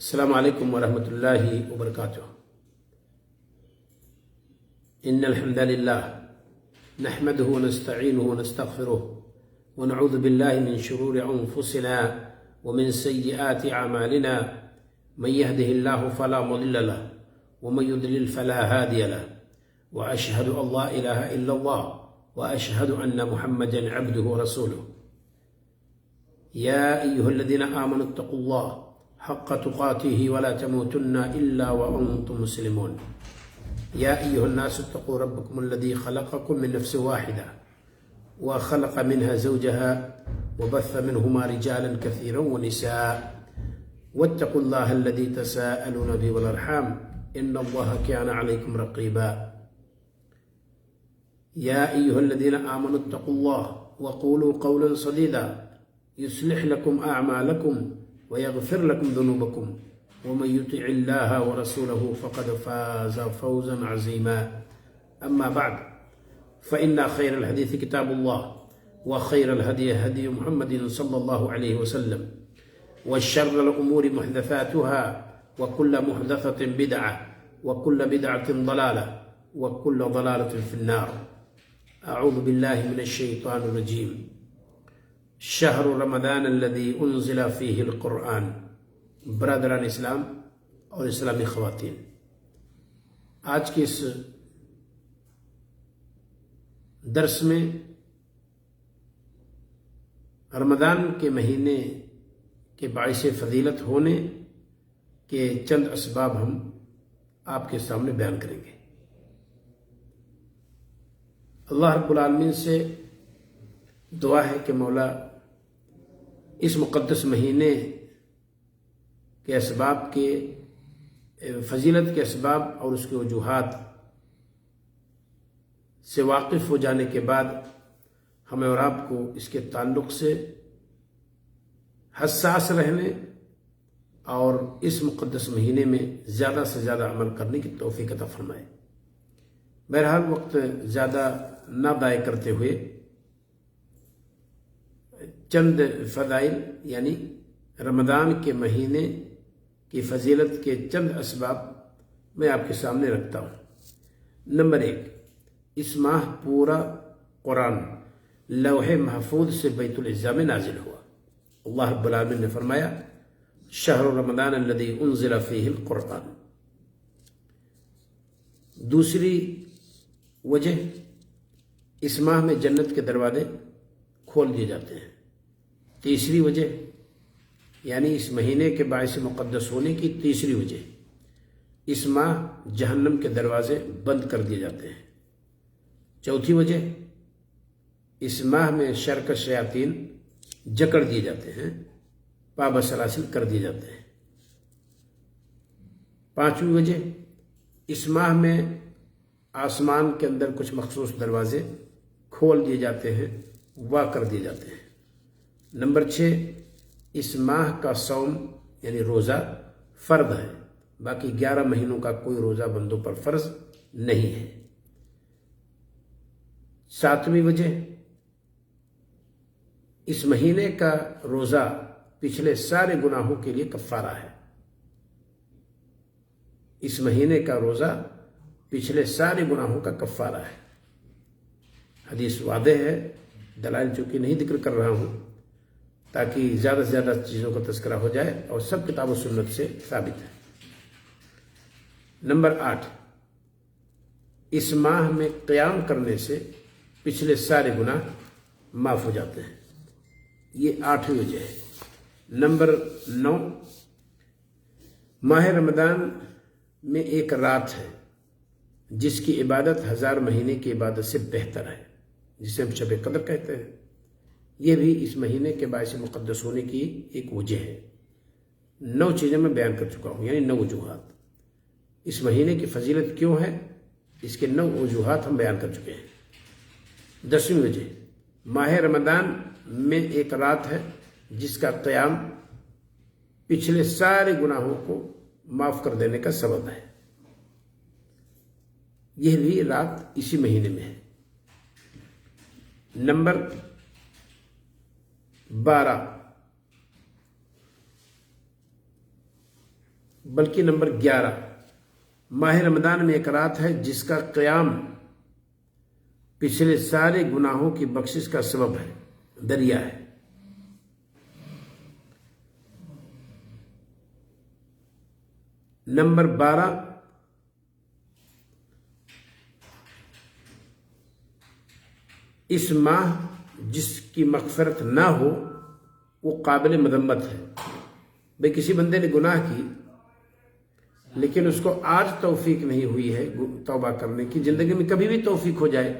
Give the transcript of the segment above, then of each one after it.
السلام علیکم ورحمۃ اللہ وبرکاتہ۔ ان الحمد للہ نحمده ونستعینه ونستغفره ونعوذ باللہ من شرور انفسنا ومن سیئات اعمالنا من يهده الله فلا مضل له ومن يضلل فلا هادي له واشهد ان لا اله الا الله واشهد ان محمدا عبده ورسوله يا ايها الذين امنوا اتقوا الله حق تقاته ولا تموتن إلا وأنتم مسلمون يا أيها الناس اتقوا ربكم الذي خلقكم من نفس واحدة وخلق منها زوجها وبث منهما رجالا كثيرا ونساء واتقوا الله الذي تساءلون به والأرحام إن الله كان عليكم رقيبا يا أيها الذين آمنوا اتقوا الله وقولوا قولا سديدا يصلح لكم أعمالكم ويغفر لكم ذنوبكم ومن يطع الله ورسوله فقد فاز فوزا عظيما أما بعد فإن خير الحديث كتاب الله وخير الهدي هدي محمد صلى الله عليه وسلم وشر الأمور محدثاتها وكل محدثة بدعة وكل بدعة ضلالة وكل ضلالة في النار أعوذ بالله من الشيطان الرجيم شہر رمضان الذي انزل فيه القرآن۔ برادران اسلام اور اسلامی خواتین، آج کے اس درس میں رمضان کے مہینے کے باعث فضیلت ہونے کے چند اسباب ہم آپ کے سامنے بیان کریں گے۔ اللہ رب العالمین سے دعا ہے کہ مولا اس مقدس مہینے کے اسباب کے فضیلت کے اسباب اور اس کے وجوہات سے واقف ہو جانے کے بعد ہمیں اور آپ کو اس کے تعلق سے حساس رہنے اور اس مقدس مہینے میں زیادہ سے زیادہ عمل کرنے کی توفیق عطا فرمائے۔ بہرحال وقت زیادہ نہ ضائع کرتے ہوئے چند فضائل یعنی رمضان کے مہینے کی فضیلت کے چند اسباب میں آپ کے سامنے رکھتا ہوں۔ نمبر 1، اس ماہ پورا قرآن لوح محفوظ سے بیت العزا میں نازل ہوا۔ اللہ رب العالمین نے فرمایا شہر رمضان الذی انزل فیہ القرآن۔ دوسری وجہ، اس ماہ میں جنت کے دروازے کھول دیے جاتے ہیں۔ تیسری وجہ یعنی اس مہینے کے باعث مقدس ہونے کی تیسری وجہ، اس ماہ جہنم کے دروازے بند کر دیے جاتے ہیں۔ چوتھی وجہ، اس ماہ میں شر کے شیاطین جکڑ دیے جاتے ہیں، پابسلاسل کر دیے جاتے ہیں۔ پانچویں وجہ، اس ماہ میں آسمان کے اندر کچھ مخصوص دروازے کھول دیے جاتے ہیں، وا کر دیے جاتے ہیں۔ نمبر 6، اس ماہ کا صوم یعنی روزہ فرض ہے، باقی 11 مہینوں کا کوئی روزہ بندوں پر فرض نہیں ہے۔ ساتویں وجہ، اس مہینے کا روزہ پچھلے سارے گناہوں کے لیے کفارہ ہے۔ اس مہینے کا روزہ پچھلے سارے گناہوں کا کفارہ ہے۔ حدیث واضح ہے، دلائل چونکہ نہیں ذکر کر رہا ہوں تاکہ زیادہ سے زیادہ چیزوں کا تذکرہ ہو جائے، اور سب کتاب و سنت سے ثابت ہے۔ نمبر 8، اس ماہ میں قیام کرنے سے پچھلے سارے گناہ معاف ہو جاتے ہیں۔ یہ 8ویں وجہ ہے۔ نمبر 9، ماہ رمضان میں ایک رات ہے جس کی عبادت 1000 مہینے کی عبادت سے بہتر ہے، جسے ہم شب قدر کہتے ہیں۔ یہ بھی اس مہینے کے باعث مقدس ہونے کی ایک وجہ ہے۔ 9 چیزیں میں بیان کر چکا ہوں، یعنی 9 وجوہات۔ اس مہینے کی فضیلت کیوں ہے، اس کے 9 وجوہات ہم بیان کر چکے ہیں۔ 10ویں وجہ، ماہ رمضان میں ایک رات ہے جس کا قیام پچھلے سارے گناہوں کو معاف کر دینے کا سبب ہے۔ یہ بھی رات اسی مہینے میں ہے۔ نمبر 12، بلکہ نمبر 11 ماہ رمضان میں ایک رات ہے جس کا قیام پچھلے سارے گناہوں کی بخشش کا سبب ہے، دریا ہے۔ نمبر 12 اس ماہ جس کی مغفرت نہ ہو وہ قابل مذمت ہے۔ بھئی کسی بندے نے گناہ کی لیکن اس کو آج توفیق نہیں ہوئی ہے توبہ کرنے کی، زندگی میں کبھی بھی توفیق ہو جائے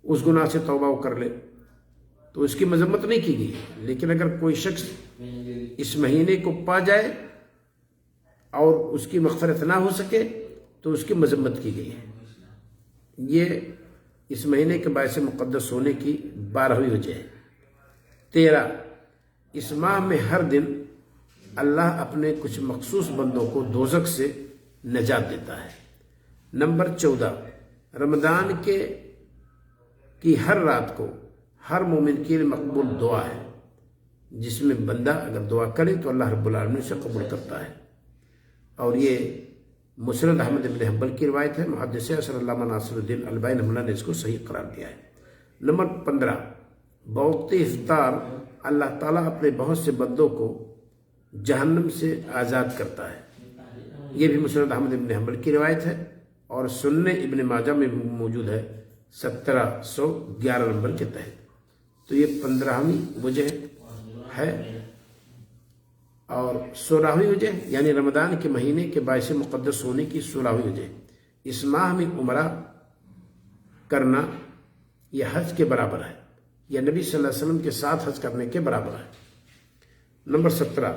اس گناہ سے توبہ وہ کر لے تو اس کی مذمت نہیں کی گئی، لیکن اگر کوئی شخص اس مہینے کو پا جائے اور اس کی مغفرت نہ ہو سکے تو اس کی مذمت کی گئی ہے۔ یہ اس مہینے کے باعث مقدس ہونے کی 12ویں وجہ ہے۔ 13 اس ماہ میں ہر دن اللہ اپنے کچھ مخصوص بندوں کو دوزخ سے نجات دیتا ہے۔ نمبر 14 رمضان کی ہر رات کو ہر مومن کے لیے مقبول دعا ہے، جس میں بندہ اگر دعا کرے تو اللہ رب العالمین سے قبول کرتا ہے، اور یہ مسند احمد بن حنبل کی روایت ہے۔ محدث صلی اللہ ناصر الدین البانی رحمہ اللہ نے اس کو صحیح قرار دیا ہے۔ نمبر 15 بوقت افطار اللہ تعالیٰ اپنے بہت سے بندوں کو جہنم سے آزاد کرتا ہے، یہ بھی مسند احمد بن حنبل کی روایت ہے اور سنن ابن ماجہ میں موجود ہے 1711 نمبر کے تحت۔ تو یہ 15ویں وجہ ہے، اور 16ویں وجہ یعنی رمضان کے مہینے کے باعث مقدس ہونے کی 16ویں وجہ اس ماہ میں عمرہ کرنا یہ حج کے برابر ہے، یا نبی صلی اللہ علیہ وسلم کے ساتھ حج کرنے کے برابر ہے۔ نمبر 17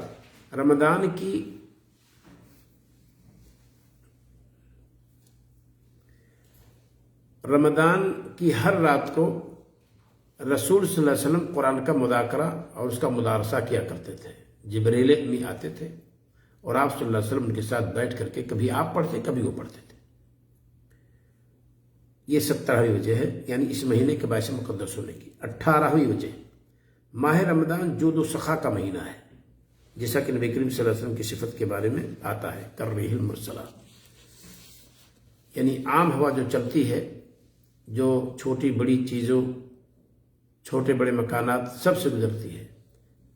رمضان کی ہر رات کو رسول صلی اللہ علیہ وسلم قرآن کا مذاکرہ اور اس کا مدارسہ کیا کرتے تھے۔ جبریل امی آتے تھے اور آپ صلی اللہ علیہ وسلم ان کے ساتھ بیٹھ کر کے کبھی آپ پڑھتے کبھی وہ پڑھتے تھے۔ یہ 17ویں وجہ ہے یعنی اس مہینے کے باعث مقدس ہونے کی۔ 18ویں وجہ ماہ رمضان جود و سخا کا مہینہ ہے، جیسا کہ نبی کریم صلی اللہ علیہ وسلم کی صفت کے بارے میں آتا ہے کرریح المرسلات، یعنی عام ہوا جو چلتی ہے، جو چھوٹی بڑی چیزوں چھوٹے بڑے مکانات سب سے گزرتی ہے،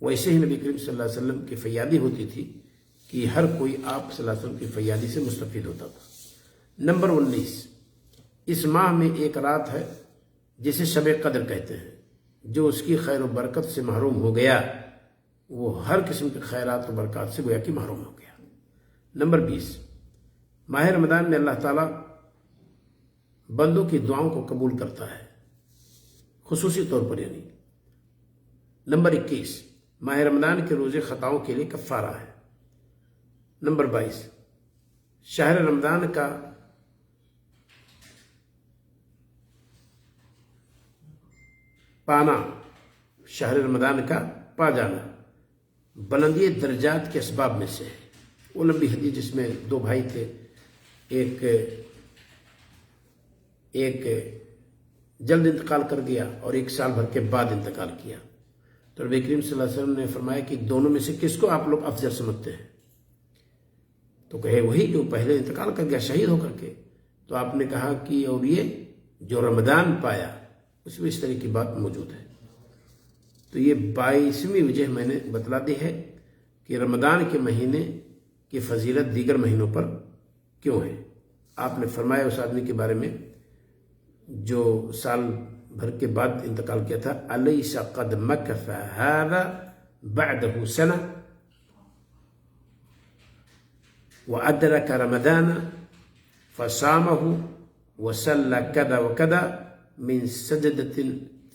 ویسے ہی نبی کریم صلی اللہ علیہ وسلم کی فیاضی ہوتی تھی کہ ہر کوئی آپ صلی اللہ علیہ وسلم کی فیاضی سے مستفید ہوتا تھا۔ نمبر 19 اس ماہ میں ایک رات ہے جسے شب قدر کہتے ہیں، جو اس کی خیر و برکت سے محروم ہو گیا وہ ہر قسم کے خیرات و برکات سے گویا کہ محروم ہو گیا۔ نمبر 20 ماہ رمضان میں اللہ تعالیٰ بندوں کی دعاؤں کو قبول کرتا ہے خصوصی طور پر یعنی۔ نمبر 21 ماہ رمضان کے روزے خطاؤں کے لیے کفارہ ہے۔ نمبر 22 شہر رمضان کا پانا، شہر رمضان کا پا جانا بلندی درجات کے اسباب میں سے ہے۔ وہ لمبی حدیث جس میں 2 بھائی تھے، ایک جلد انتقال کر گیا اور 1 سال بھر کے بعد انتقال کیا، تو نبی کریم صلی اللہ علیہ وسلم نے فرمایا کہ دونوں میں سے کس کو آپ لوگ افضل سمجھتے ہیں؟ تو کہے وہی جو پہلے انتقال کر گیا شہید ہو کر کے۔ تو آپ نے کہا کہ اور یہ جو رمضان پایا اس میں اس طرح کی بات موجود ہے۔ تو یہ 22ویں وجہ میں نے بتلا دی ہے کہ رمضان کے مہینے کی فضیلت دیگر مہینوں پر کیوں ہے۔ آپ نے فرمایا اس آدمی کے بارے میں جو سال بھر کے بعد انتقال کیا تھا، الیس قد مکث ھذا بعدہ سنہ وادرک رمضان فصامہ وصلی کذا وکذا من سجدۃ فی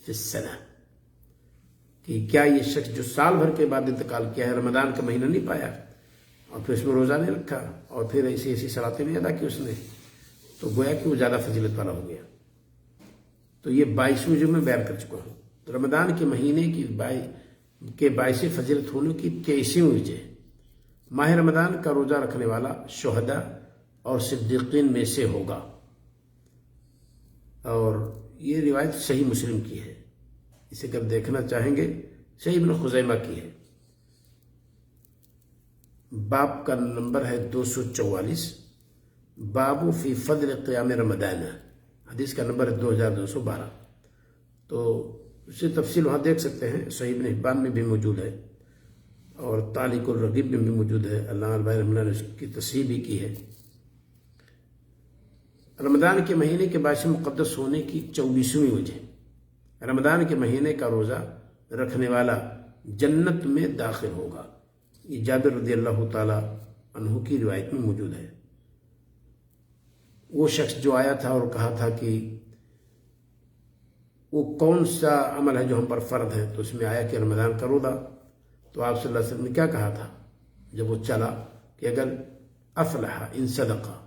السنہ، کہ کیا یہ شخص جو سال بھر کے بعد انتقال کیا ہے رمضان کا مہینہ نہیں پایا اور پھر اس میں روزہ نہیں رکھا اور پھر ایسی صلاتیں بھی ادا کی اس نے، تو گویا کہ وہ زیادہ فضیلت والا ہو گیا۔ تو یہ 22ویں جو میں بیان کر چکا ہوں۔ تو رمضان کے مہینے کے باعث فضیلت ہونے کی 23ویں وجہ ماہ رمضان کا روزہ رکھنے والا شہداء اور صدیقین میں سے ہوگا، اور یہ روایت صحیح مسلم کی ہے، اسے اگر دیکھنا چاہیں گے صحیح ابن خزیمہ کی ہے۔ باب کا نمبر ہے 244، باب فی فضل قیام رمضان، حدیث کا نمبر ہے 2212۔ تو اس سے تفصیل وہاں دیکھ سکتے ہیں، صحیح ابن حبان میں بھی موجود ہے اور تعلیق الرغیب میں بھی موجود ہے، علامہ البانی رحمہ اللہ نے اس کی تصحیح بھی کی ہے۔ رمضان کے مہینے کے باعث مقدس ہونے کی 24ویں وجہ، رمضان کے مہینے کا روزہ رکھنے والا جنت میں داخل ہوگا۔ یہ جابر رضی اللہ تعالی عنہ کی روایت میں موجود ہے۔ وہ شخص جو آیا تھا اور کہا تھا کہ وہ کون سا عمل ہے جو ہم پر فرض ہے، تو اس میں آیا کہ رمضان کا روزہ۔ تو آپ صلی اللہ علیہ وسلم نے کیا کہا تھا جب وہ چلا کہ اگر افلح ان صدقہ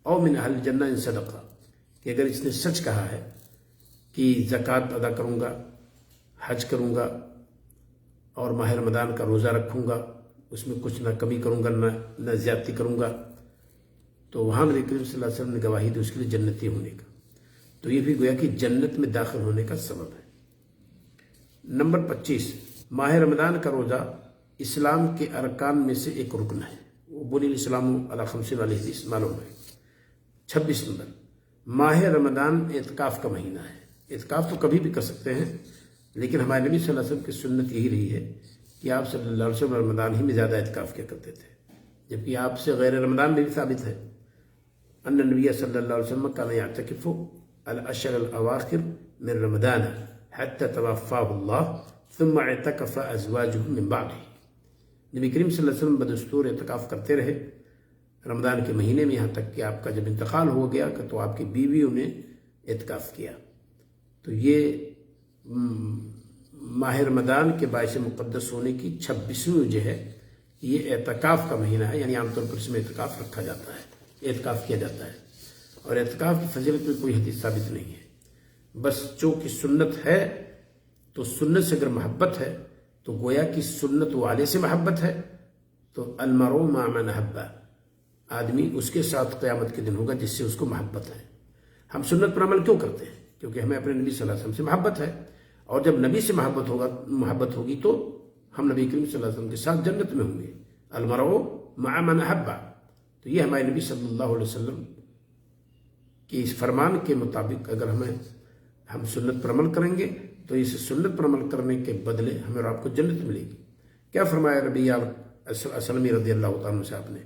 او من اہل الجنہ ان صدقہ، کہ اگر اس نے سچ کہا ہے کہ زکوٰۃ ادا کروں گا، حج کروں گا اور ماہ رمضان کا روزہ رکھوں گا، اس میں کچھ نہ کمی کروں گا نہ زیادتی کروں گا، تو وہاں نبی کریم صلی اللہ علیہ وسلم نے گواہی دی اس کے لیے جنتی ہونے کا۔ تو یہ بھی گویا کہ جنت میں داخل ہونے کا سبب ہے۔ نمبر 25، ماہ رمضان کا روزہ اسلام کے ارکان میں سے ایک رکن ہے، وہ بنی الاسلام علی 50 والی حدیث معلوم ہے۔ 26 نمبر، ماہ رمضان اعتکاف کا مہینہ ہے۔ اعتکاف تو کبھی بھی کر سکتے ہیں، لیکن ہمارے نبی صلی اللہ علیہ وسلم کی سنت یہی رہی ہے کہ آپ صلی اللہ علیہ وسلم رمضان ہی میں زیادہ اعتکاف کیا کرتے تھے، جبکہ آپ سے غیر رمضان میں بھی ثابت ہے ان نبی صلی اللہ علیہ وسلم کان یعتکف الاشهر الاواخر من رمضان حتى توفاه الله ثم اعتکف ازواجه من بعده۔ نبی کریم صلی اللہ علیہ وسلم بدستور اعتکاف کرتے رہے رمضان کے مہینے میں، یہاں تک کہ آپ کا جب انتقال ہو گیا تو آپ کی بیویوں نے اعتکاف کیا۔ تو یہ ماہ رمضان کے باعث مقدس ہونے کی 26ویں وجہ ہے۔ یہ اعتکاف کا مہینہ ہے، یعنی عام طور پر اس میں اعتکاف رکھا جاتا ہے، اعتکاف کیا جاتا ہے، اور اعتکاف کی فضیلت میں کوئی حدیث ثابت نہیں ہے۔ بس چونکہ سنت ہے تو سنت سے اگر محبت ہے تو گویا کہ سنت والے سے محبت ہے، تو المرء مع من احب، آدمی اس کے ساتھ قیامت کے دن ہوگا جس سے اس کو محبت ہے۔ ہم سنت پر عمل کیوں کرتے ہیں؟ کیونکہ ہمیں اپنے نبی صلی اللہ علیہ وسلم سے محبت ہے، اور جب نبی سے محبت ہوگی تو ہم نبی کریم صلی اللہ علیہ وسلم کے ساتھ جنت میں ہوں گے۔ المرء مع من احب، تو یہ ہمارے نبی صلی اللہ علیہ وسلم کہ اس فرمان کے مطابق اگر ہم سنت پر عمل کریں گے تو اس سنت پر عمل کرنے کے بدلے ہمیں اور آپ کو جنت ملے گی۔ کیا فرمایا ربیع اسلمی رضی اللہ تعالیٰ عنہ صاحب نے؟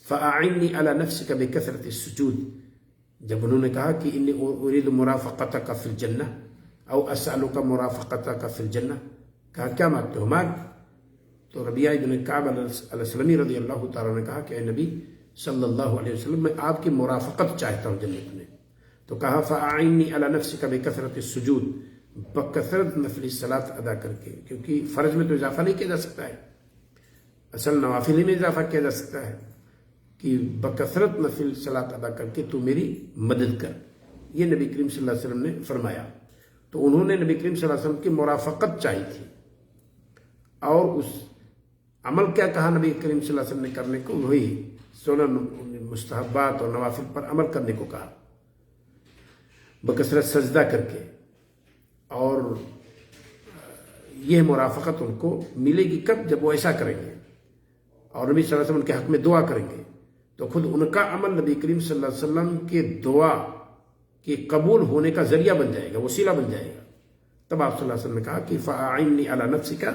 فَأَعِنِّي عَلَى نَفْسِكَ بِكَثْرَةِ السُّجُودِ، جب انہوں نے کہا کہ انی اريد مرافقتك فی الجنہ او اسألک مرافقتك فی الجنہ، کہا کیا مانگتے ہو؟ مانگ۔ تو ربیع بن کعب الاسلمی رضی اللہ تعالیٰ نے کہا کہ اے نبی صلی اللہ علیہ وسلم، میں آپ کی مرافقت چاہتا ہوں جنت میں۔ تو کہا فَأَعِنِّي عَلَى نَفْسِكَ بِكَثْرَةِ السُّجُودِ، بکثرت نفلی صلاۃ ادا کر کے، کیونکہ فرض میں تو اضافہ نہیں کیا جا سکتا ہے، اصل نوافل ہی میں اضافہ کیا جا سکتا ہے، کہ بکثرت نفل صلاۃ ادا کر کے تو میری مدد کر، یہ نبی کریم صلی اللہ علیہ وسلم نے فرمایا۔ تو انہوں نے نبی کریم صلی اللہ علیہ وسلم کی مرافقت چاہی تھی، اور اس عمل کیا کہا نبی کریم صلی اللہ علیہ وسلم نے کرنے کو؟ وہی سنن مستحبات اور نوافل پر عمل کرنے کو کہا، بکثرت سجدہ کر کے، اور یہ مرافقت ان کو ملے گی کب؟ جب وہ ایسا کریں گے اور نبی صلی اللہ علیہ وسلم ان کے حق میں دعا کریں گے، تو خود ان کا عمل نبی کریم صلی اللہ علیہ وسلم کے دعا کے قبول ہونے کا ذریعہ بن جائے گا، وسیلہ بن جائے گا۔ تب آپ صلی اللہ علیہ وسلم نے کہا کہ فَأَعِنِّي عَلَى نَفْسِكَ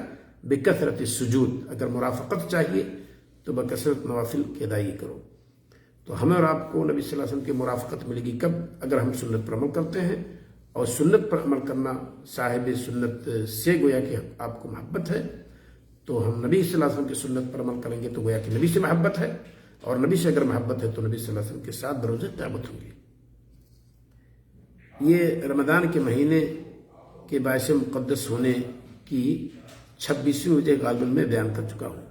بِكَثْرَةِ السُّجُودِ، اگر مرافقت چاہیے تو بکثرت نوافل کی ادائیگی کرو۔ تو ہمیں اور آپ کو نبی صلی اللہ علیہ وسلم کی مرافقت ملے گی کب؟ اگر ہم سنت پر عمل کرتے ہیں، اور سنت پر عمل کرنا صاحب سنت سے گویا کہ آپ کو محبت ہے، تو ہم نبی صلی اللہ علیہ وسلم کی سنت پر عمل کریں گے تو گویا کہ نبی سے محبت ہے، اور نبی سے اگر محبت ہے تو نبی صلی اللہ علیہ وسلم کے ساتھ بروز قیامت ہوں گے۔ یہ رمضان کے مہینے کے باعث مقدس ہونے کی 26ویں وجہ غالباً میں بیان کر چکا ہوں۔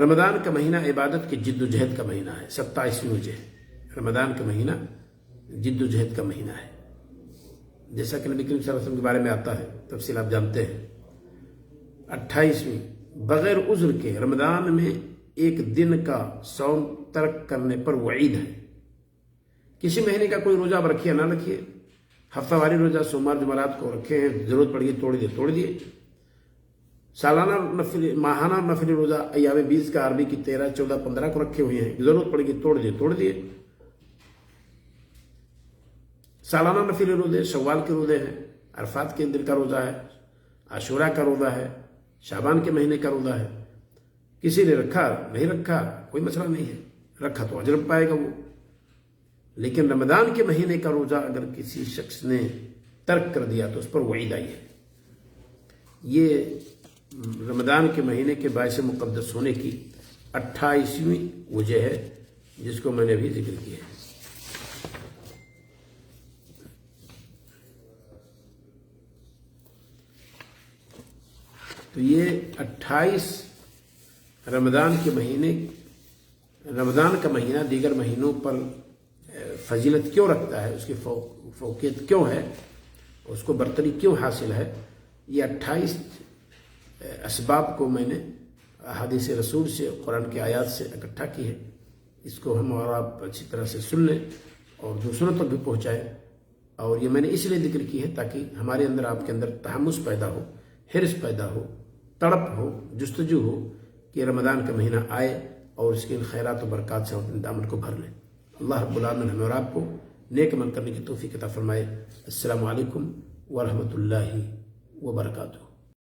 رمضان کا مہینہ عبادت کی جد و جہد کا مہینہ ہے، 27ویں وجہ۔ رمضان کا مہینہ جد و جہد کا مہینہ ہے، جیسا کہ نبی کریم صلی اللہ علیہ وسلم کے بارے میں آتا ہے، تفصیل آپ جانتے ہیں۔ 28ویں، بغیر عذر کے رمضان میں ایک دن کا صوم ترک کرنے پر وعید ہے۔ کسی مہینے کا کوئی روزہ آپ رکھیے نہ رکھیے، ہفتہ واری روزہ سوموار جمعرات کو رکھے ہیں، ضرورت پڑ گئی توڑ دیے، سالانہ ماہانہ نفلی روزہ ایام 20 کا عربی کی 13, 14, 15 کو رکھے ہوئے ہیں، ضرورت پڑے گی توڑ دیے۔ سالانہ نفلی روزے شوال کے روزے ہیں، عرفات کے دن کا روزہ ہے، عاشورہ کا روزہ ہے، شعبان کے مہینے کا روزہ ہے۔ کسی نے رکھا نہیں رکھا کوئی مسئلہ نہیں ہے، رکھا تو اجر پائے گا وہ، لیکن رمضان کے مہینے کا روزہ اگر کسی شخص نے ترک کر دیا تو اس پر وعید آئی ہے۔ یہ رمضان کے مہینے کے باعث مقدس ہونے کی 28ویں وجہ ہے جس کو میں نے ابھی ذکر کیا ہے۔ تو یہ 28 رمضان کا مہینہ دیگر مہینوں پر فضیلت کیوں رکھتا ہے، اس کی فوقیت کیوں ہے، اس کو برتری کیوں حاصل ہے، یہ 28 اسباب کو میں نے احادیث رسول سے، قرآن کی آیات سے اکٹھا کی ہے۔ اس کو ہم اور آپ اچھی طرح سے سن لیں اور دوسروں تک بھی پہنچائیں، اور یہ میں نے اس لیے ذکر کی ہے تاکہ ہمارے اندر، آپ کے اندر تحمس پیدا ہو، حرص پیدا ہو، تڑپ ہو، جستجو ہو کہ رمضان کا مہینہ آئے اور اس کے ان خیرات و برکات سے اپنے دامن کو بھر لیں۔ اللہ رب العالمین ہمیں اور آپ کو نیک عمل کرنے کی توفیق عطا فرمائے۔ السلام علیکم ورحمۃ اللہ وبرکاتہ۔